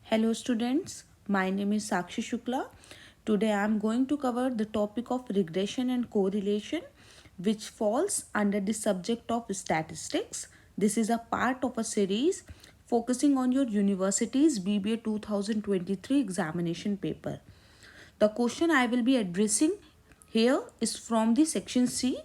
Hello students, my name is Sakshi Shukla. Today I am going to cover the topic of regression and correlation which falls under the subject of statistics. This is a part of a series focusing on your university's BBA 2023 examination paper. The question I will be addressing here is from the section C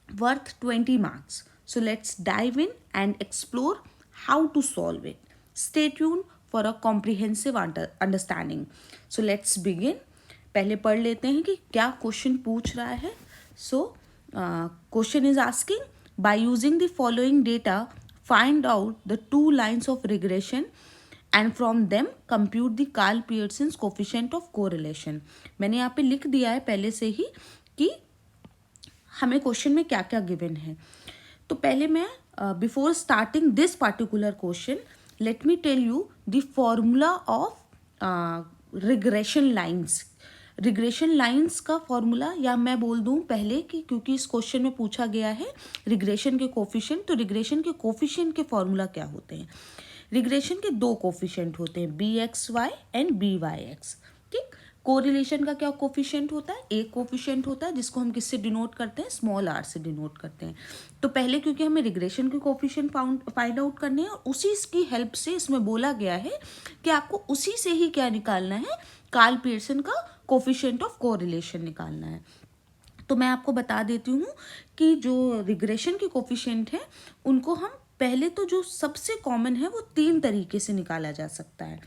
worth 20 marks. So let's dive in and explore how to solve it. Stay tuned for a comprehensive understanding. So let's begin. पहले पढ़ लेते हैं कि क्या question पूछ रहा है. So question is asking, by using the following data, find out the two lines of regression and from them compute the Karl Pearson's coefficient of correlation. मैंने यहाँ पे लिख दिया है पहले से ही कि हमें क्वेश्चन में क्या क्या गिवन है. तो पहले मैं before starting this particular question let me tell you the formula of regression lines. Regression lines का फॉर्मूला या मैं बोल दूं पहले कि क्योंकि इस क्वेश्चन में पूछा गया है रिग्रेशन के कोफिशिएंट, तो रिग्रेशन के कोफिशिएंट के फॉर्मूला क्या होते हैं. रिग्रेशन के दो कोफिशिएंट होते हैं, B x Y and B Y X. ठीक. कोरिलेशन का क्या कोफिशिएंट होता है, एक कोफिशिएंट होता है जिसको हम किससे डिनोट करते हैं, स्मॉल आर से डिनोट करते हैं. तो पहले क्योंकि हमें रिग्रेशन के कोफिशिएंट फाइंड आउट करने हैं और उसी की हेल्प से इसमें बोला गया है कि आपको उसी से ही क्या निकालना है, कार्ल पियर्सन का कोफिशिएंट ऑफ कोरिलेशन निकालना है. तो मैं आपको बता देती हूँ कि जो रिग्रेशन के कोफिशिएंट हैं उनको हम पहले तो जो सबसे कॉमन है वो 3 तरीके से निकाला जा सकता है.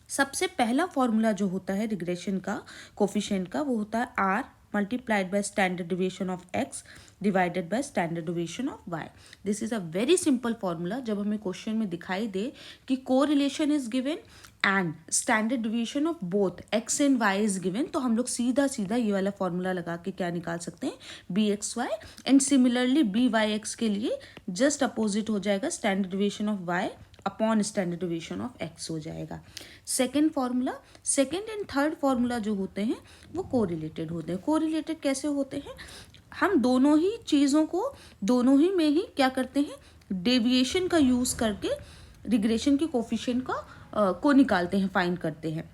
सबसे पहला फॉर्मूला जो होता है रिग्रेशन का कोफिशिएंट का वो होता है R multiplied by standard deviation of X divided by standard deviation of Y. This is a very simple formula. जब हमें क्वेश्चन में दिखाई दे कि correlation is given and standard deviation of both X and Y is given, तो हम लोग सीधा सीधा ये वाला फॉर्मूला लगा के क्या निकाल सकते हैं, B x Y. And similarly B Y X के लिए जस्ट अपोजिट हो जाएगा, standard deviation of Y upon standard deviation of X हो जाएगा. Second formula, second and third formula जो होते हैं वो कोरिलेटेड होते हैं. कोरिलेटेड कैसे होते हैं, हम दोनों ही चीज़ों को दोनों ही में ही क्या करते हैं, डेविएशन का यूज़ करके रिग्रेशन के कोफिशिएंट का को निकालते हैं, फाइंड करते हैं.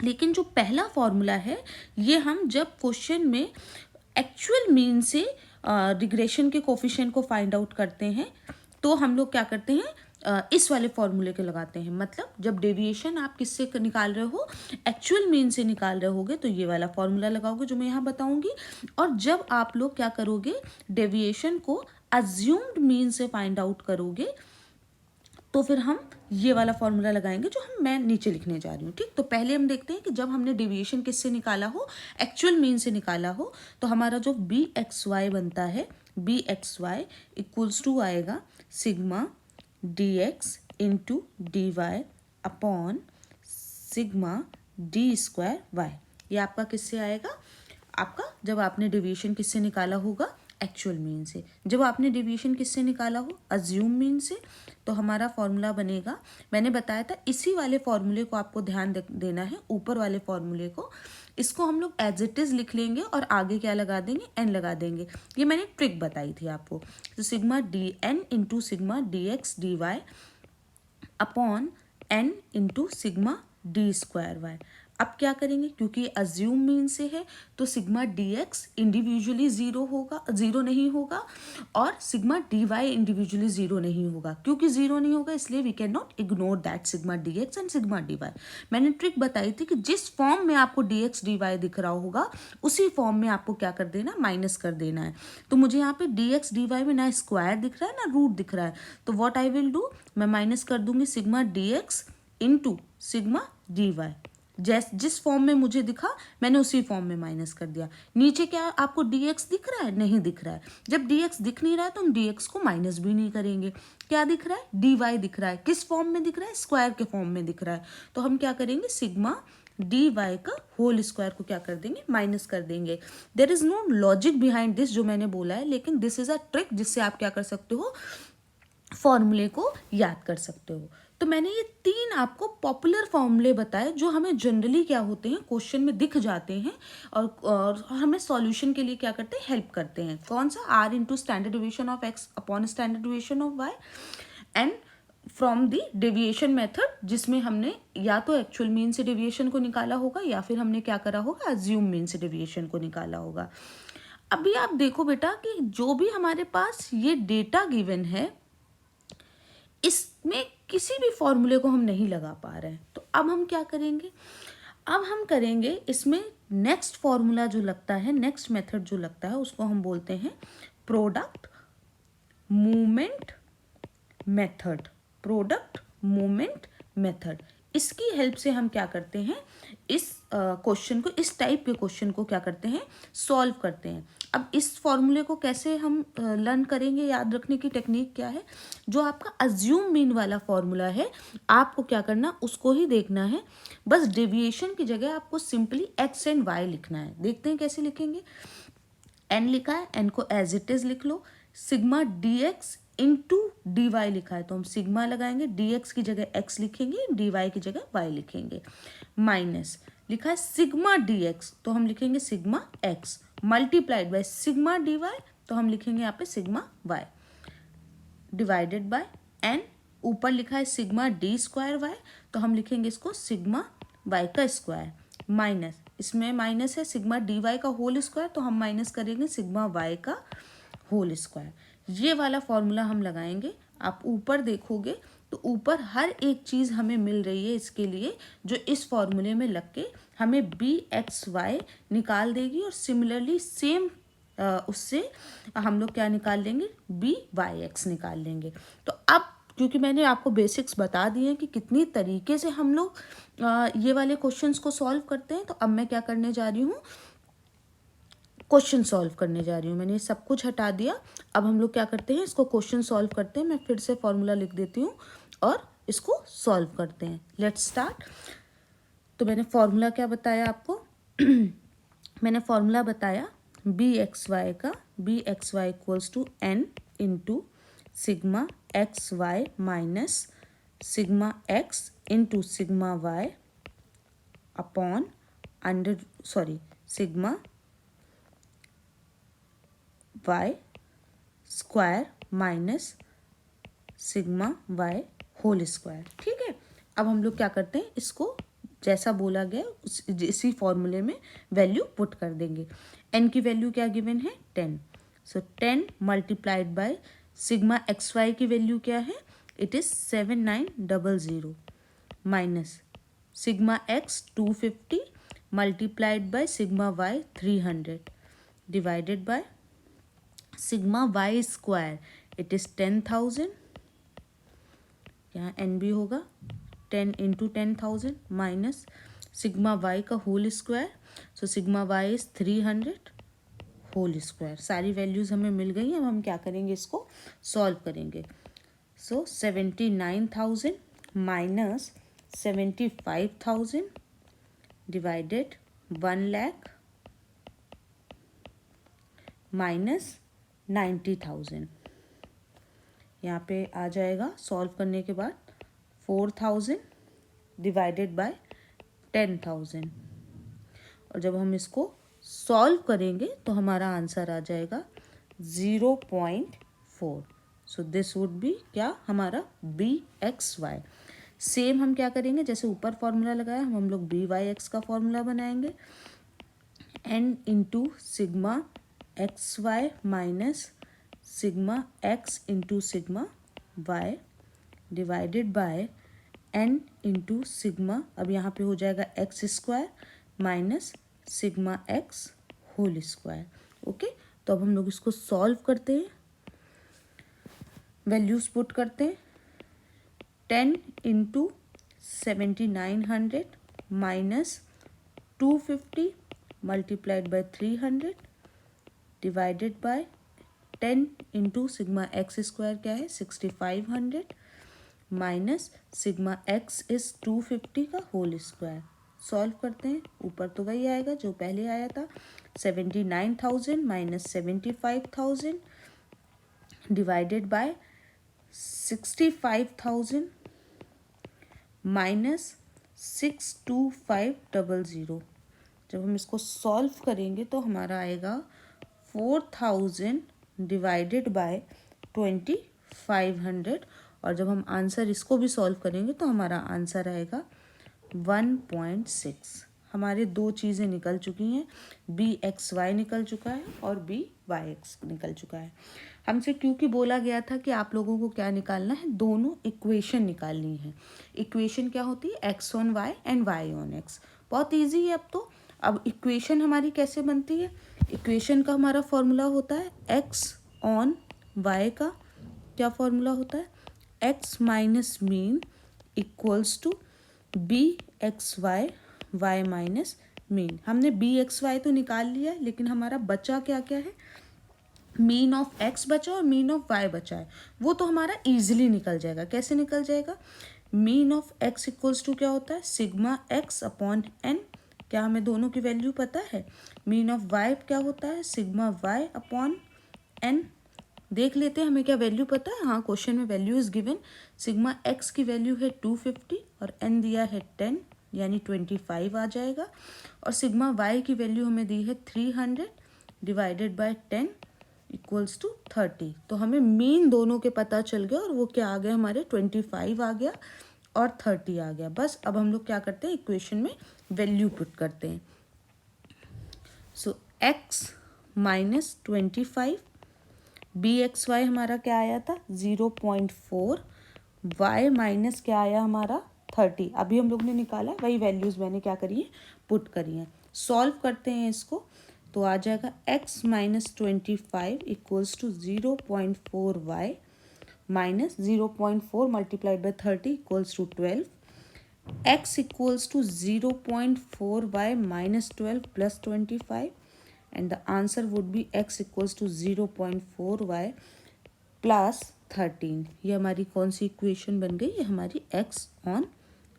लेकिन जो पहला फॉर्मूला है ये हम जब क्वेश्चन में एक्चुअल मीन से रिग्रेशन के कोफिशिएंट को फाइंड आउट करते हैं तो हम लोग क्या करते हैं, इस वाले फॉर्मूले के लगाते हैं. मतलब जब डेविएशन आप किससे निकाल रहे हो, एक्चुअल मीन से निकाल रहे होगे तो ये वाला फॉर्मूला लगाओगे जो मैं यहाँ बताऊंगी. और जब आप लोग क्या करोगे, डेविएशन को अज्यूम्ड मीन से फाइंड आउट करोगे तो फिर हम ये वाला फॉर्मूला लगाएंगे जो मैं नीचे लिखने जा रही हूँ. ठीक. तो पहले हम देखते हैं कि जब हमने डेविएशन किससे निकाला हो, एक्चुअल मीन से निकाला हो, तो हमारा जो बी एक्स वाई बनता है, B x Y equals to आएगा sigma D X into D Y upon sigma D square Y. ये आपका किससे आएगा, आपका जब आपने डेविएशन किससे निकाला होगा, एक्चुअल मीन से. जब आपने डेविएशन किससे निकाला हो, अज्यूम मीन से, तो हमारा फॉर्मूला बनेगा, मैंने बताया था इसी वाले फॉर्मूले को आपको ध्यान देना है, ऊपर वाले फॉर्मूले को. इसको हम लोग एज इट इज लिख लेंगे और आगे क्या लगा देंगे, एन लगा देंगे. ये मैंने ट्रिक बताई थी आपको. तो sigma D N into sigma D X D Y upon N into sigma D square Y. अब क्या करेंगे, क्योंकि अज्यूम मीन से है तो sigma D X individually zero होगा, जीरो नहीं होगा, और sigma D Y individually zero नहीं होगा. क्योंकि जीरो नहीं होगा इसलिए we can not ignore that sigma D X and sigma D Y. मैंने ट्रिक बताई थी कि जिस फॉर्म में आपको डी एक्स डी वाई दिख रहा होगा उसी फॉर्म में आपको क्या कर देना, माइनस कर देना है. तो मुझे यहाँ पे डी एक्स डी वाई में ना स्क्वायर दिख रहा है ना रूट दिख रहा है, तो वॉट आई विल डू, मैं माइनस कर दूंगी sigma D X into sigma D Y. जिस फॉर्म में मुझे दिखा मैंने उसी फॉर्म में माइनस कर दिया. नीचे क्या आपको dx दिख रहा है, नहीं दिख रहा है. जब dx दिख नहीं रहा है तो हम dx को माइनस भी नहीं करेंगे. क्या दिख रहा है, dy दिख रहा है. किस फॉर्म में दिख रहा है, स्क्वायर के फॉर्म में दिख रहा है. तो हम क्या करेंगे, सिग्मा dy का होल स्क्वायर को क्या कर देंगे, माइनस कर देंगे. There is no logic behind this जो मैंने बोला है, लेकिन दिस इज अ ट्रिक जिससे आप क्या कर सकते हो, फॉर्मूले को याद कर सकते हो. तो मैंने ये 3 आपको पॉपुलर फॉर्मूले बताए जो हमें जनरली क्या होते हैं, क्वेश्चन में दिख जाते हैं और हमें सॉल्यूशन के लिए क्या करते हैं, हेल्प करते हैं. कौन सा, R into standard deviation of X upon standard deviation of Y and from the deviation method, जिसमें हमने या तो एक्चुअल मीन से डेविएशन को निकाला होगा या फिर हमने क्या करा होगा, अज्यूम मीन से डेविएशन को निकाला होगा। अभी आप देखो बेटा कि जो भी हमारे पास ये डेटा गिवन है, इसमें किसी भी फॉर्मूले को हम नहीं लगा पा रहे हैं। तो अब हम क्या करेंगे, अब हम करेंगे इसमें नेक्स्ट फॉर्मूला जो लगता है, नेक्स्ट मेथड जो लगता है, उसको हम बोलते हैं product movement method. Product movement method, इसकी हेल्प से हम क्या करते हैं, इस क्वेश्चन को, इस टाइप के क्वेश्चन को क्या करते हैं, सॉल्व करते हैं। अब इस फॉर्मूले को कैसे हम लर्न करेंगे, याद रखने की टेक्निक क्या है, जो आपका अज्यूम मीन वाला फॉर्मूला है, आपको क्या करना, उसको ही देखना है। बस डेविएशन की जगह आपको सिंपली एक्स एंड वाई लिखना है। देखते हैं कैसे लिखेंगे। एन लिखा है, एन को एज इट इज लिख लो। Sigma D X into D Y लिखा है, तो हम सिग्मा लगाएंगे, डी एक्स की जगह एक्स लिखेंगे, डी वाई की जगह वाई लिखेंगे। माइनस लिखा है सिग्मा डी एक्स, तो हम लिखेंगे sigma X, multiplied by sigma D Y, तो हम लिखेंगे यहाँ पे sigma Y, divided by N, ऊपर लिखा है सिग्मा डी स्क्वायर वाई, तो हम लिखेंगे इसको सिग्मा वाई का स्क्वायर, माइनस, इसमें माइनस है सिग्मा डी वाई का होल स्क्वायर, तो हम माइनस करेंगे सिग्मा वाई का होल स्क्वायर। ये वाला फॉर्मूला हम लगाएंगे। आप ऊपर देखोगे तो ऊपर हर एक चीज़ हमें मिल रही है इसके लिए, जो इस फॉर्मूले में लग के हमें बी एक्स वाई निकाल देगी, और सिमिलरली सेम उससे हम लोग क्या निकाल लेंगे, बी वाई एक्स निकाल लेंगे। तो अब क्योंकि मैंने आपको बेसिक्स बता दिए हैं कि कितनी तरीके से हम लोग ये वाले क्वेश्चंस को सॉल्व करते हैं, तो अब मैं क्या करने जा रही हूँ, क्वेश्चन सॉल्व करने जा रही हूँ। मैंने सब कुछ हटा दिया, अब हम लोग क्या करते हैं, इसको क्वेश्चन सॉल्व करते हैं। मैं फिर से फॉर्मूला लिख देती हूँ और इसको सॉल्व करते हैं। Let's start. तो मैंने फॉर्मूला क्या बताया आपको मैंने फॉर्मूला बताया बी एक्स वाई का, B x Y equals to N into sigma x Y minus sigma x into sigma Y upon under sigma Y square minus sigma Y whole square. ठीक है, अब हम लोग क्या करते हैं, इसको जैसा बोला गया इसी फॉर्मूले में वैल्यू पुट कर देंगे। एन की वैल्यू क्या गिवन है, 10, so 10 multiplied by sigma x Y की वैल्यू क्या है, it is 7900 minus sigma X 250 multiplied by sigma Y 300 divided by sigma Y square, it is 10,000, यहाँ एन भी होगा 10 इंटू 10,000 माइनस सिग्मा वाई का whole square, so sigma Y is 300 whole square. सारी values हमें मिल गई हैं। अब हम क्या करेंगे, इसको सॉल्व करेंगे। सो 79,000 माइनस 75,000 डिवाइडेड 1 लाख माइनस 90,000, यहाँ पे आ जाएगा सॉल्व करने के बाद 4,000 डिवाइडेड बाय 10,000, और जब हम इसको सॉल्व करेंगे तो हमारा आंसर आ जाएगा 0.4। सो दिस वुड बी क्या, हमारा बी एक्स वाई। सेम हम क्या करेंगे, जैसे ऊपर फॉर्मूला लगाया, हम लोग बी वाई एक्स का फॉर्मूला बनाएंगे, n into sigma x Y minus sigma x into sigma Y divided by n into sigma, अब यहाँ पे हो जाएगा x square minus sigma x whole square. Okay, तो अब हम लोग इसको सॉल्व करते हैं, वैल्यूज पुट करते हैं। 10 into 7900 minus 250 multiplied bye 300 divided bye 10 into sigma x square क्या है 6500 माइनस सिग्मा एक्स इज 250 का होल स्क्वायर। सॉल्व करते हैं, ऊपर तो वही आएगा जो पहले आया था, 79,000 माइनस 75,000 डिवाइडेड बाय 65,000 माइनस 62500। जब हम इसको सॉल्व करेंगे तो हमारा आएगा 4,000 डिवाइडेड बाय 2500, और जब हम आंसर इसको भी सॉल्व करेंगे तो हमारा आंसर आएगा 1.6। हमारे दो चीज़ें निकल चुकी हैं, बी एक्स वाई निकल चुका है और बी वाई एक्स निकल चुका है। हमसे क्योंकि बोला गया था कि आप लोगों को क्या निकालना है, दोनों इक्वेशन निकालनी है। इक्वेशन क्या होती है, x on y and y on x. बहुत ईजी है अब तो। अब इक्वेशन हमारी कैसे बनती है, इक्वेशन का हमारा फॉर्मूला होता है एक्स ऑन वाई का क्या फॉर्मूला होता है, x minus mean equals to b x y y minus mean. हमने बी एक्स वाई तो निकाल लिया है, लेकिन हमारा बचा क्या क्या है, मीन ऑफ एक्स बचा और मीन ऑफ वाई बचा है। वो तो हमारा इजीली निकल जाएगा। कैसे निकल जाएगा, mean of x equals to क्या होता है, सिग्मा एक्स अपॉन एन। क्या हमें दोनों की वैल्यू पता है। मीन ऑफ वाई क्या होता है, सिग्मा वाई अपॉन एन। देख लेते हैं हमें क्या वैल्यू पता है। हाँ, क्वेश्चन में value is given. Sigma x की वैल्यू है 250 और एन दिया है 10 यानी 25 आ जाएगा। और सिग्मा वाई की वैल्यू हमें दी है 300 डिवाइडेड बाय 10 इक्वल्स टू 30। तो हमें मीन दोनों के पता चल गया और वो क्या आ गया हमारे 25 आ गया और 30 आ गया। बस अब हम लोग क्या करते हैं, इक्वेशन में वैल्यू पुट करते हैं। So X minus 25, B x Y हमारा क्या आया था 0.4, वाई माइनस क्या आया हमारा 30। अभी हम लोग ने निकाला वही वैल्यूज़ मैंने क्या करी है, पुट करी हैं। सॉल्व करते हैं इसको तो आ जाएगा x minus 25 equals to 0.4 y minus 0.4 multiplied by 30 equals to 12। x equals to 0.4 y minus 12 plus 25 and the answer would be x equals to 0.4 y plus 13। ये हमारी कौन सी इक्वेशन बन गई, ये हमारी x on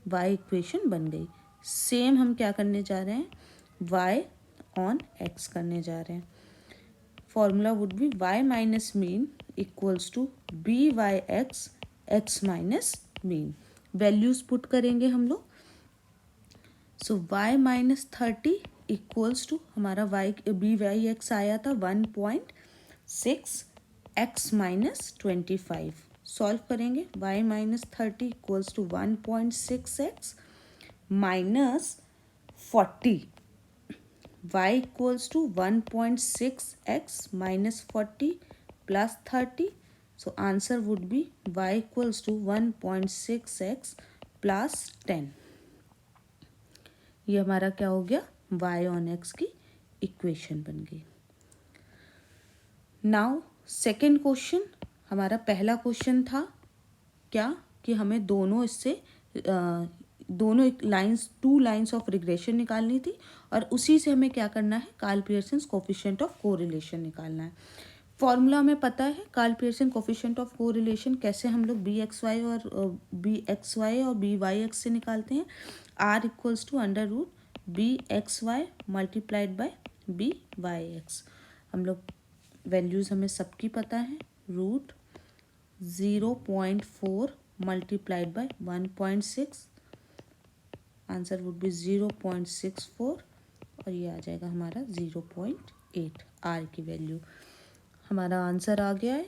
y इक्वेशन बन गई। Same हम क्या करने जा रहे हैं, y on x करने जा रहे हैं। Formula would be y minus mean equals to b Y x minus mean. Values put करेंगे हम लोग। So y minus 30 equals to हमारा बी वाई एक्स आया था 1.6 एक्स माइनस 25। सॉल्व करेंगे, y minus 30 equals to 1.6 x minus 40, y equals to 1.6 x minus 40 plus 30। So answer would be y equals to 1.6 x plus 10। ये हमारा क्या हो गया, y on x की इक्वेशन बन गई। नाउ सेकेंड क्वेश्चन, हमारा पहला क्वेश्चन था क्या कि हमें दोनों इससे दोनों लाइंस, 2 लाइंस ऑफ रिग्रेशन निकालनी थी और उसी से हमें क्या करना है, Karl Pearson coefficient of correlation निकालना है। फॉर्मूला हमें पता है, Karl Pearson coefficient of correlation कैसे हम लोग बी एक्स वाई और बी वाई एक्स से निकालते हैं। R equals to under root b x y multiplied by b Y x. हम लोग वैल्यूज़ हमें सबकी पता है, root 0.4 multiplied by 1.6, answer would be 0.64 और ये आ जाएगा हमारा 0.8 आर की वैल्यू। हमारा आंसर आ गया है।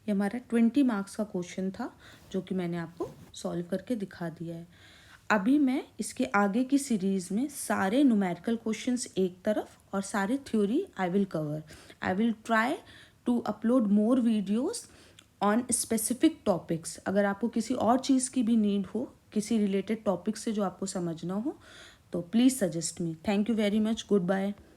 ये हमारा 20 मार्क्स का क्वेश्चन था जो कि मैंने आपको सॉल्व करके दिखा दिया है। अभी मैं इसके आगे की सीरीज़ में सारे न्यूमेरिकल क्वेश्चंस एक तरफ और सारे theory I will cover. I will try to upload more videos on specific topics. अगर आपको किसी और चीज़ की भी नीड हो, किसी रिलेटेड टॉपिक से जो आपको समझना हो, तो please suggest me. Thank you very much, good bye.